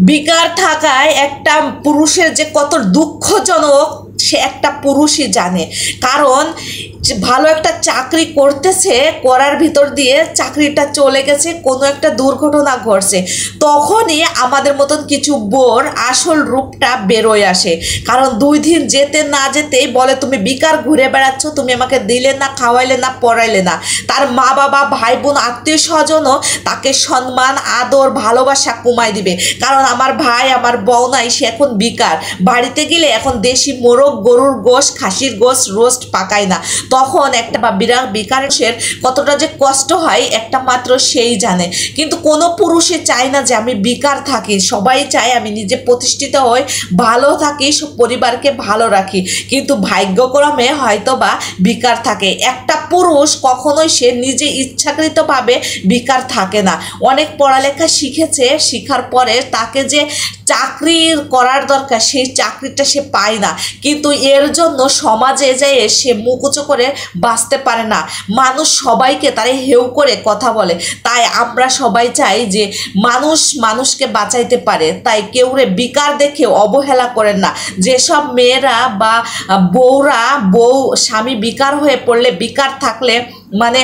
বেকার থাকায় একটা পুরুষের যে কত দুঃখজনক সে একটা পুরুষই জানে। কারণ ভালো একটা চাকরি করতেছে, করার ভিতর দিয়ে চাকরিটা চলে গেছে, কোনো একটা দুর্ঘটনা ঘটছে, তখনই আমাদের মতন কিছু বোর আসল রূপটা বেরোয় আসে। কারণ 2 দিন যেতে না যেতেই বলে তুমি বেকার ঘুরে বেড়াচ্ছ, তুমি আমাকে দিলে না, খাওয়াইলে না, পড়াইলে না। তার মা বাবা, ভাই বোন, আত্মীয় স্বজনও তাকে সম্মান, আদর, ভালোবাসা কমাই দিবে। কারণ আমার ভাই, আমার বউ নাই, সে এখন বেকার, বাড়িতে গেলে এখন দেশি মোরগ, গরুর গোশ, খাসির গোশ রোস্ট পাকায় না। তখন একটা বেকারের কতটা যে কষ্ট হয় একটা মাত্র সেই জানে। কিন্তু কোনো পুরুষই চায় না যে আমি বেকার থাকি, সবাই চায় আমি নিজে প্রতিষ্ঠিত হই, ভালো থাকি, পরিবারকে ভালো রাখি। কিন্তু ভাগ্যক্রমে হয়তো বা বেকার থাকে। একটা পুরুষ কখনোই সে নিজে ইচ্ছাকৃতভাবে বেকার থাকে না। অনেক পড়ালেখা শিখেছে, শিখার পরে তাকে যে চাকরি করার দরকার সেই চাকরিটা সে পায় না। কিন্তু এর জন্য সমাজে যেয়ে সে মুখ উঁচু করে বাঁচতে পারে না। মানুষ সবাইকে তারে হেউ করে কথা বলে। তাই আমরা সবাই চাই যে মানুষ মানুষকে বাঁচাইতে পারে। তাই কেউরে বেকার দেখে অবহেলা করেন না। যেসব মেয়েরা বা স্বামী বেকার হয়ে পড়লে, বেকার থাকলে মানে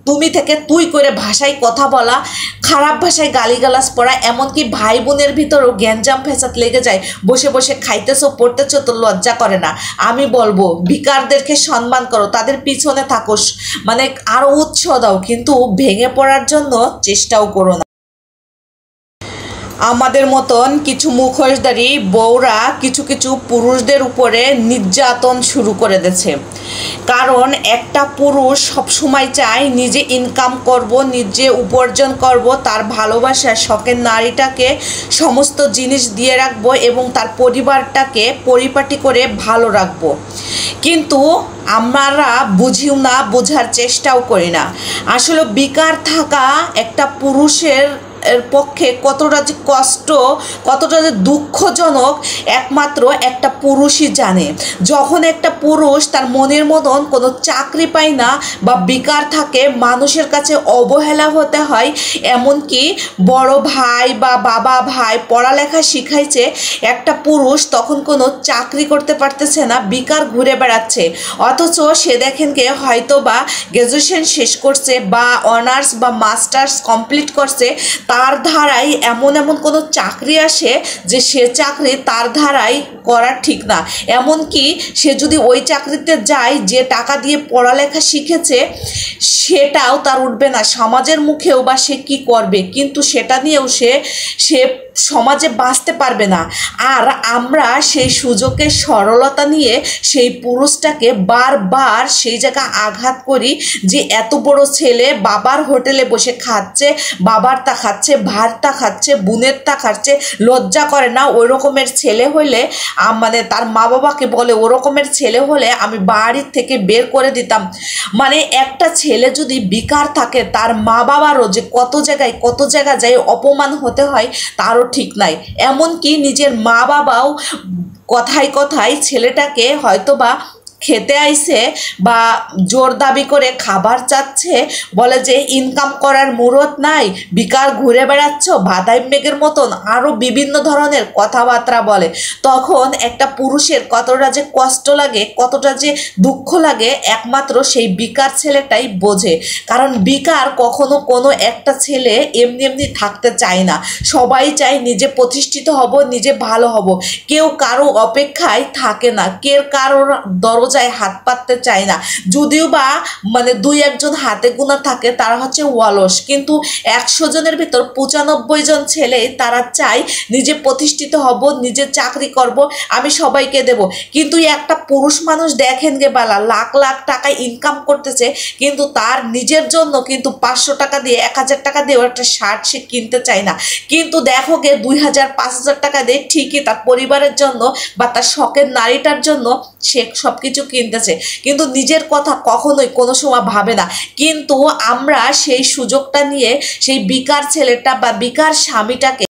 তুমি থেকে তুই করে ভাষায় কথা বলা, খারাপ ভাষায় গালিগালাজ পড়া, এমনকি ভাই বোনের ভিতরেও গ্যাঞ্জাম ফেসাদ লেগে যায়। বসে বসে খাইতেছো, পড়তেছো, তো লজ্জা করে না? আমি বলবো বেকারদেরকে সম্মান করো, তাদের পিছনে থাকো, মানে আরো উৎসাহ দাও, কিন্তু ভেঙে পড়ার জন্য চেষ্টাও করো না। আমাদের মতন কিছু মুখোশধারী বউরা কিছু কিছু পুরুষদের উপরে নির্যাতন শুরু করে দিয়েছে। কারণ একটা পুরুষ সবসময় চায় নিজে ইনকাম করব, নিজে উপার্জন করব, তার ভালোবাসা শখের নারীটাকে সমস্ত জিনিস দিয়ে রাখবো এবং তার পরিবারটাকে পরিপাটি করে ভালো রাখবো। কিন্তু আমরা বুঝিও না, বোঝার চেষ্টাও করি না। আসলে বেকার থাকা একটা পুরুষের পক্ষে কতটা যে কষ্ট, কতটা যে দুঃখজনক একমাত্র একটা পুরুষই জানে। যখন একটা পুরুষ তার মনের মতন কোনো চাকরি পায় না বা বেকার থাকে, মানুষের কাছে অবহেলা হতে হয়। এমনকি বড় ভাই বা বাবা ভাই পড়ালেখা শিখাইছে, একটা পুরুষ তখন কোনো চাকরি করতে পারতেছে না, বেকার ঘুরে বেড়াচ্ছে। অথচ সে দেখেন কে হয়তো বা গ্র্যাজুয়েশন শেষ করছে বা অনার্স বা মাস্টার্স কমপ্লিট করছে, তার ধারায় এমন কোনো চাকরি আসে যে সে চাকরি তার ধারায় করা ঠিক না। এমনকি সে যদি ওই চাকরিতে যায়, যে টাকা দিয়ে পড়ালেখা শিখেছে সেটাও তার উঠবে না, সমাজের মুখেও বা সে কী করবে, কিন্তু সেটা নিয়েও সে সমাজে বাঁচতে পারবে না। আর আমরা সেই সুযোগের সরলতা নিয়ে সেই পুরুষটাকে বারবার সেই জায়গায় আঘাত করি যে এত বড় ছেলে বাবার হোটেলে বসে খাচ্ছে, বাবার তা খাচ্ছে, ভাতটা খাচ্ছে, বোনের তা খাচ্ছে, লজ্জা করে না? ওই রকমের ছেলে হলে মানে তার মা বাবাকে বলে ও রকমের ছেলে হলে আমি বাড়ির থেকে বের করে দিতাম। মানে একটা ছেলে যদি বেকার থাকে, তার মা বাবারও যে কত জায়গায় যায় অপমান হতে হয় তারও ঠিক নাই। এমনকি নিজের মা বাবাও কথায় ছেলেটাকে হয়তো বা খেতে আইছে বা জোর দাবি করে খাবার চাচ্ছে, বলে যে ইনকাম করার মুরত নাই, বেকার ঘুরে বেড়াচ্ছ বাদাই মেঘের মতন, আরও বিভিন্ন ধরনের কথাবার্তা বলে। তখন একটা পুরুষের কতটা যে কষ্ট লাগে, কতটা যে দুঃখ লাগে, একমাত্র সেই বেকার ছেলেটাই বোঝে। কারণ বেকার কখনো কোনো একটা ছেলে এমনি থাকতে চায় না। সবাই চায় নিজে প্রতিষ্ঠিত হব, নিজে ভালো হব। কেউ কারো অপেক্ষায় থাকে না, কারোর দরজায় হাত পাততে চায় না। যদিও বা মানে 2-1 জন হাতে গোনা থাকে, তারা হচ্ছে অলস। কিন্তু 100 জনের ভিতর 95 জন ছেলে তারা চায় নিজে প্রতিষ্ঠিত হব, নিজে চাকরি করব, আমি সবাইকে দেব। কিন্তু একটা পুরুষ মানুষ দেখেন গে বালা লাখ লাখ টাকা ইনকাম করতেছে, কিন্তু তার নিজের জন্য কিন্তু 500 টাকা দিয়ে 1000 টাকা দিয়ে একটা শার্ট সে কিনতে চায় না। কিন্তু দেখো গে 2000-5000 টাকা দিয়ে ঠিকই তার পরিবারের জন্য বা তার শখের নারীটার জন্য সে সব কিছু কিনতেছে, কিন্তু নিজের কথা কখনোই কোনো সময় ভাবে না। কিন্তু আমরা সেই সুযোগটা নিয়ে সেই বেকার ছেলেটা বা বেকার স্বামীটাকে